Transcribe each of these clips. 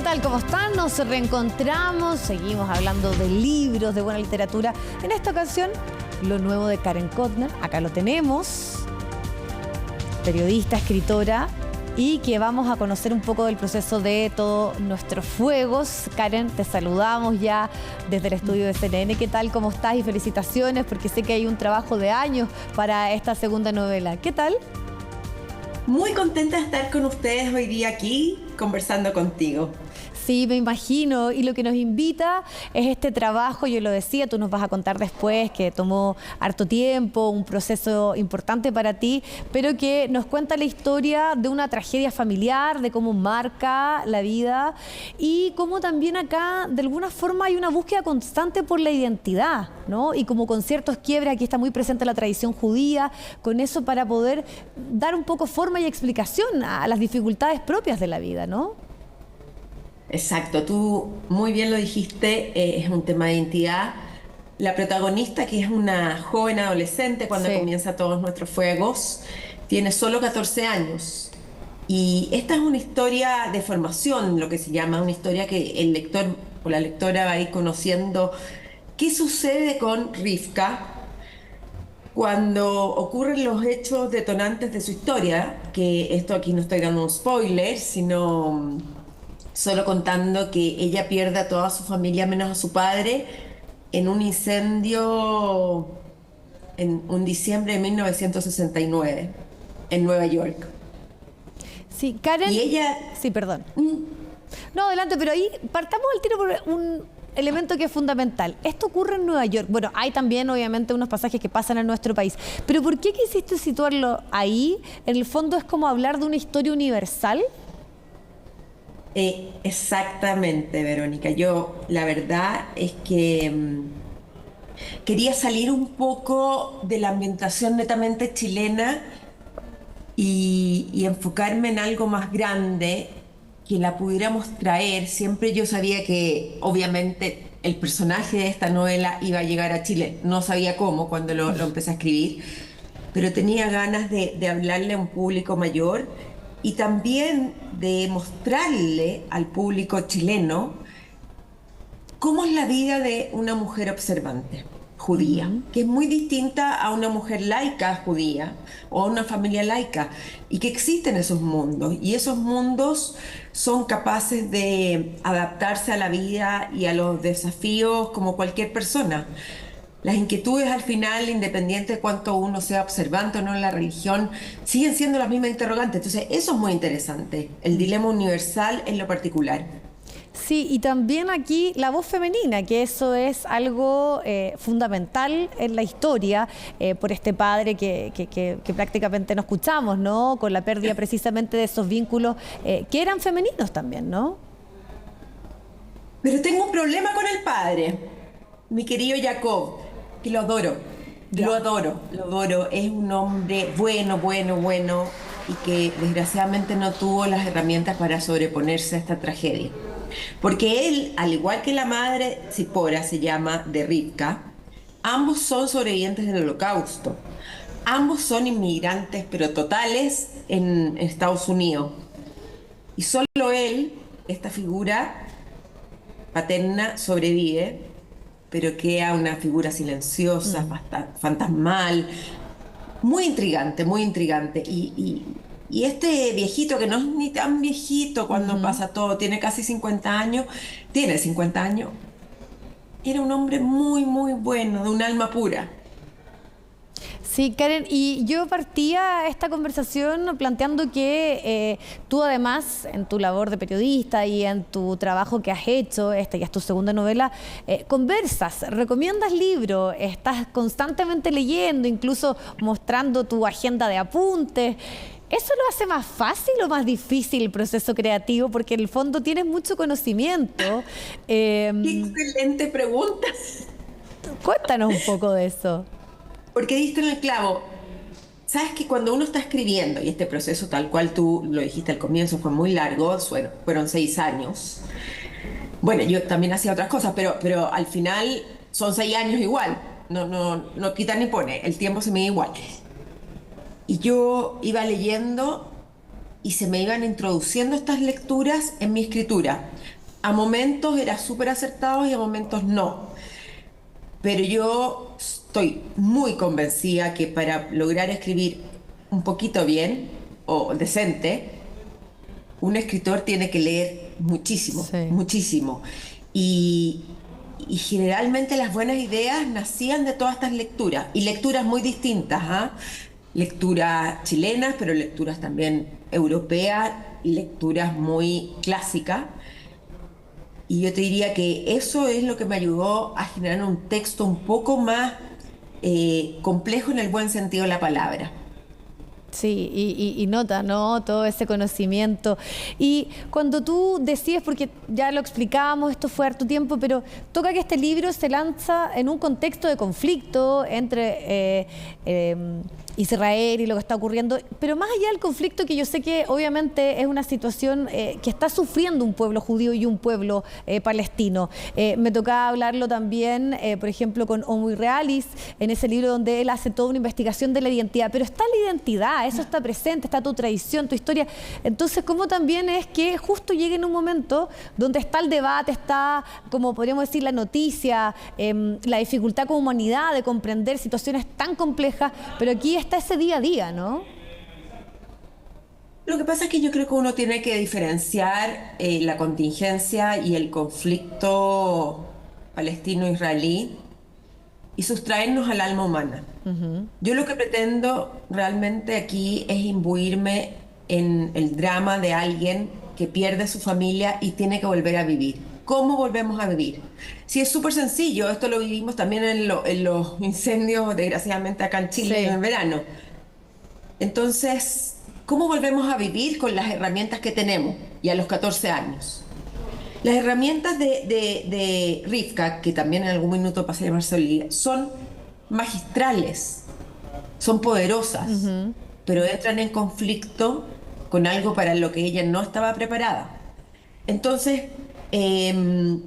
tal? ¿Cómo están? Nos reencontramos, seguimos hablando de libros, de buena literatura. En esta ocasión, lo nuevo de Karen Kotner. Acá lo tenemos, periodista, escritora, y que vamos a conocer un poco del proceso de todos nuestros fuegos. Karen, te saludamos ya desde el estudio de CNN. ¿Qué tal? ¿Cómo estás? Y felicitaciones, porque sé que hay un trabajo de años para esta segunda novela. ¿Qué tal? Muy contenta de estar con ustedes hoy día aquí, conversando contigo. Sí, me imagino, y lo que nos invita es este trabajo, yo lo decía, tú nos vas a contar después, que tomó harto tiempo, un proceso importante para ti, pero que nos cuenta la historia de una tragedia familiar, de cómo marca la vida y cómo también acá de alguna forma hay una búsqueda constante por la identidad, ¿no? Y como con ciertos quiebres, aquí está muy presente la tradición judía, con eso para poder dar un poco forma y explicación a las dificultades propias de la vida, ¿no? Exacto, tú muy bien lo dijiste, es un tema de identidad. La protagonista, que es una joven adolescente cuando comienza todos nuestros fuegos, tiene solo 14 años. Y esta es una historia de formación, lo que se llama, una historia que el lector o la lectora va a ir conociendo qué sucede con Rivka cuando ocurren los hechos detonantes de su historia, que esto aquí no estoy dando un spoiler, sino solo contando que ella pierde a toda su familia menos a su padre en un incendio en un diciembre de 1969 en Nueva York. Sí, Karen. Y ella... Sí, perdón. No, adelante, pero ahí partamos al tiro por un elemento que es fundamental. Esto ocurre en Nueva York. Bueno, hay también obviamente unos pasajes que pasan en nuestro país. Pero ¿por qué quisiste situarlo ahí? En el fondo es como hablar de una historia universal. Exactamente, Verónica. Yo, la verdad es que quería salir un poco de la ambientación netamente chilena y enfocarme en algo más grande que la pudiéramos traer. Siempre yo sabía que, obviamente, el personaje de esta novela iba a llegar a Chile. No sabía cómo cuando lo empecé a escribir, pero tenía ganas de hablarle a un público mayor y también de mostrarle al público chileno cómo es la vida de una mujer observante judía, que es muy distinta a una mujer laica judía o a una familia laica, y que existen esos mundos, y esos mundos son capaces de adaptarse a la vida y a los desafíos como cualquier persona. Las inquietudes al final, independiente de cuánto uno sea observante o no en la religión, siguen siendo las mismas interrogantes. Entonces, eso es muy interesante, el dilema universal en lo particular. Sí, y también aquí la voz femenina, que eso es algo fundamental en la historia, por este padre que prácticamente no escuchamos, ¿no? Con la pérdida precisamente de esos vínculos que eran femeninos también, ¿no? Pero tengo un problema con el padre, mi querido Jacob, que lo adoro, lo adoro. Es un hombre bueno, y que desgraciadamente no tuvo las herramientas para sobreponerse a esta tragedia. Porque él, al igual que la madre, Zipora se llama, de Rivka, ambos son sobrevivientes del Holocausto. Ambos son inmigrantes, pero totales, en Estados Unidos. Y solo él, esta figura paterna, sobrevive, pero queda una figura silenciosa, fantasmal, muy intrigante, muy intrigante. Y este viejito, que no es ni tan viejito cuando pasa todo, tiene casi 50 años, tiene 50 años, era un hombre muy bueno, de un alma pura. Sí, Karen, y yo partía esta conversación planteando que tú además, en tu labor de periodista y en tu trabajo que has hecho, esta ya es tu segunda novela, conversas, recomiendas libros, estás constantemente leyendo, incluso mostrando tu agenda de apuntes. ¿Eso lo hace más fácil o más difícil el proceso creativo? Porque en el fondo tienes mucho conocimiento. ¡Qué excelente pregunta! Cuéntanos un poco de eso. Porque diste en el clavo. Sabes que cuando uno está escribiendo, y este proceso tal cual tú lo dijiste al comienzo fue muy largo, fueron 6 años. Bueno, yo también hacía otras cosas, pero al final son 6 años igual. No quita ni pone, el tiempo se mide igual. Y yo iba leyendo y se me iban introduciendo estas lecturas en mi escritura. A momentos era súper acertados y a momentos no. Pero yo estoy muy convencida que para lograr escribir un poquito bien o decente, un escritor tiene que leer muchísimo, Sí. muchísimo. Y, y generalmente las buenas ideas nacían de todas estas lecturas, y lecturas muy distintas, ¿ah? Lecturas chilenas, pero lecturas también europeas, lecturas muy clásicas. Y yo te diría que eso es lo que me ayudó a generar un texto un poco más complejo en el buen sentido de la palabra. Sí, y nota, ¿no? Todo ese conocimiento. Y cuando tú decides, porque ya lo explicábamos, esto fue harto tiempo, pero toca que este libro se lanza en un contexto de conflicto entre Israel y lo que está ocurriendo, pero más allá del conflicto, que yo sé que obviamente es una situación que está sufriendo un pueblo judío y un pueblo palestino. Me tocaba hablarlo también, por ejemplo, con Omri Realis, en ese libro donde él hace toda una investigación de la identidad, pero está la identidad, eso está presente, está tu tradición, tu historia. Entonces, ¿cómo también es que justo llegue en un momento donde está el debate, está, como podríamos decir, la noticia, la dificultad como humanidad de comprender situaciones tan complejas, pero aquí está ese día a día, ¿no? Lo que pasa es que yo creo que uno tiene que diferenciar la contingencia y el conflicto palestino-israelí y sustraernos al alma humana. Yo lo que pretendo realmente aquí es imbuirme en el drama de alguien que pierde su familia y tiene que volver a vivir. ¿Cómo volvemos a vivir? Sí, es súper sencillo. Esto lo vivimos también en los incendios, desgraciadamente acá en Chile en Sí. el verano. Entonces, ¿cómo volvemos a vivir con las herramientas que tenemos y a los 14 años? Las herramientas de Rivka, que también en algún minuto pasé a llamarse Olivia, son magistrales, son poderosas, pero entran en conflicto con algo para lo que ella no estaba preparada. Entonces, em,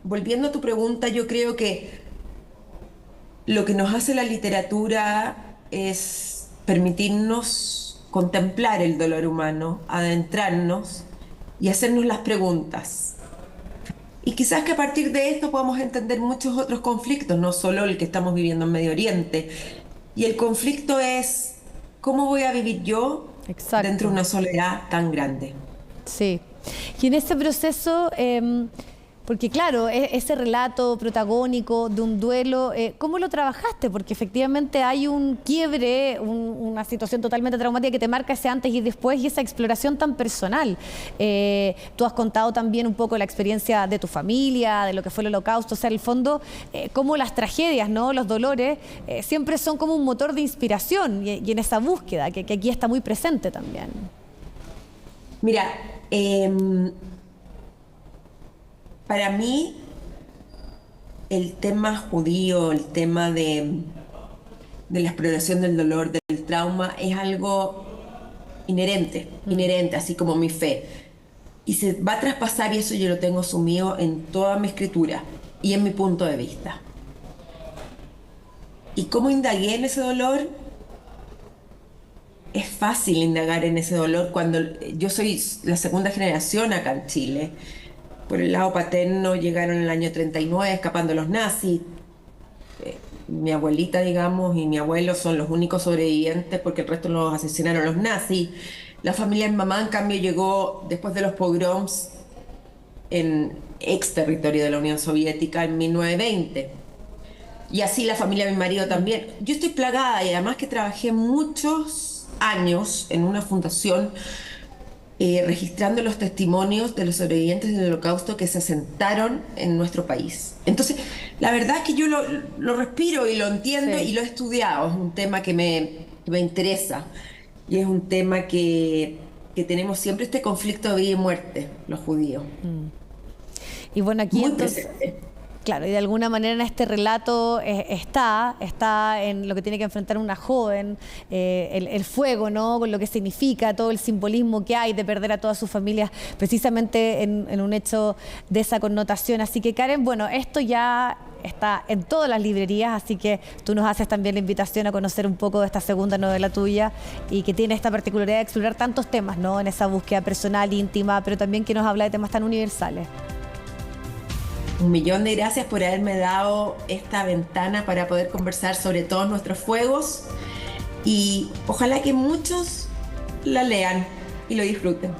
volviendo a tu pregunta, yo creo que lo que nos hace la literatura es permitirnos contemplar el dolor humano, adentrarnos y hacernos las preguntas. Y quizás que a partir de esto podamos entender muchos otros conflictos, no solo el que estamos viviendo en Medio Oriente. Y el conflicto es, ¿cómo voy a vivir yo dentro de Exacto. una soledad tan grande? Sí. Y en ese proceso, porque claro, ese relato protagónico de un duelo, ¿cómo lo trabajaste? Porque efectivamente hay un quiebre, una situación totalmente traumática que te marca ese antes y después y esa exploración tan personal. Tú has contado también un poco la experiencia de tu familia, de lo que fue el Holocausto, o sea, en el fondo, cómo las tragedias, ¿no? Los dolores, siempre son como un motor de inspiración y en esa búsqueda, que aquí está muy presente también. Mira, em, para mí el tema judío, el tema de la exploración del dolor, del trauma, es algo inherente, inherente, así como mi fe. Y se va a traspasar, y eso yo lo tengo sumido en toda mi escritura y en mi punto de vista. ¿Y cómo indagué en ese dolor? Es fácil indagar en ese dolor cuando yo soy la segunda generación acá en Chile. Por el lado paterno llegaron en el año 39 escapando los nazis. Mi abuelita, digamos, y mi abuelo son los únicos sobrevivientes porque el resto los asesinaron los nazis. La familia de mi mamá, en cambio, llegó después de los pogroms en ex territorio de la Unión Soviética en 1920. Y así la familia de mi marido también. Yo estoy plagada y además que trabajé muchos años en una fundación registrando los testimonios de los sobrevivientes del Holocausto que se asentaron en nuestro país. Entonces, la verdad es que yo lo respiro y lo entiendo Sí. y lo he estudiado. Es un tema que me interesa y es un tema que tenemos siempre este conflicto de vida y muerte, los judíos. Y bueno, aquí Muy entonces, presente. Claro, y de alguna manera en este relato está en lo que tiene que enfrentar una joven, el fuego, ¿no? Con lo que significa, todo el simbolismo que hay de perder a todas sus familias, precisamente en un hecho de esa connotación. Así que, Karen, bueno, esto ya está en todas las librerías, así que tú nos haces también la invitación a conocer un poco de esta segunda novela tuya y que tiene esta particularidad de explorar tantos temas, ¿no? En esa búsqueda personal, íntima, pero también que nos habla de temas tan universales. Un millón de gracias por haberme dado esta ventana para poder conversar sobre todos nuestros fuegos y ojalá que muchos la lean y lo disfruten.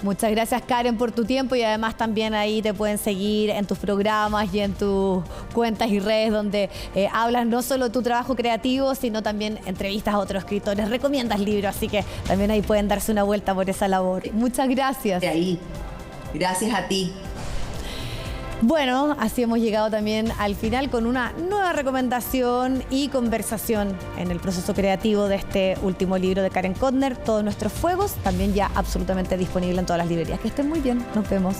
Muchas gracias, Karen, por tu tiempo y además también ahí te pueden seguir en tus programas y en tus cuentas y redes donde hablas no solo de tu trabajo creativo, sino también entrevistas a otros escritores, recomiendas libros, así que también ahí pueden darse una vuelta por esa labor. Muchas gracias. De ahí. Gracias a ti. Bueno, así hemos llegado también al final con una nueva recomendación y conversación en el proceso creativo de este último libro de Karen Kotner, Todos nuestros fuegos, también ya absolutamente disponible en todas las librerías. Que estén muy bien, nos vemos.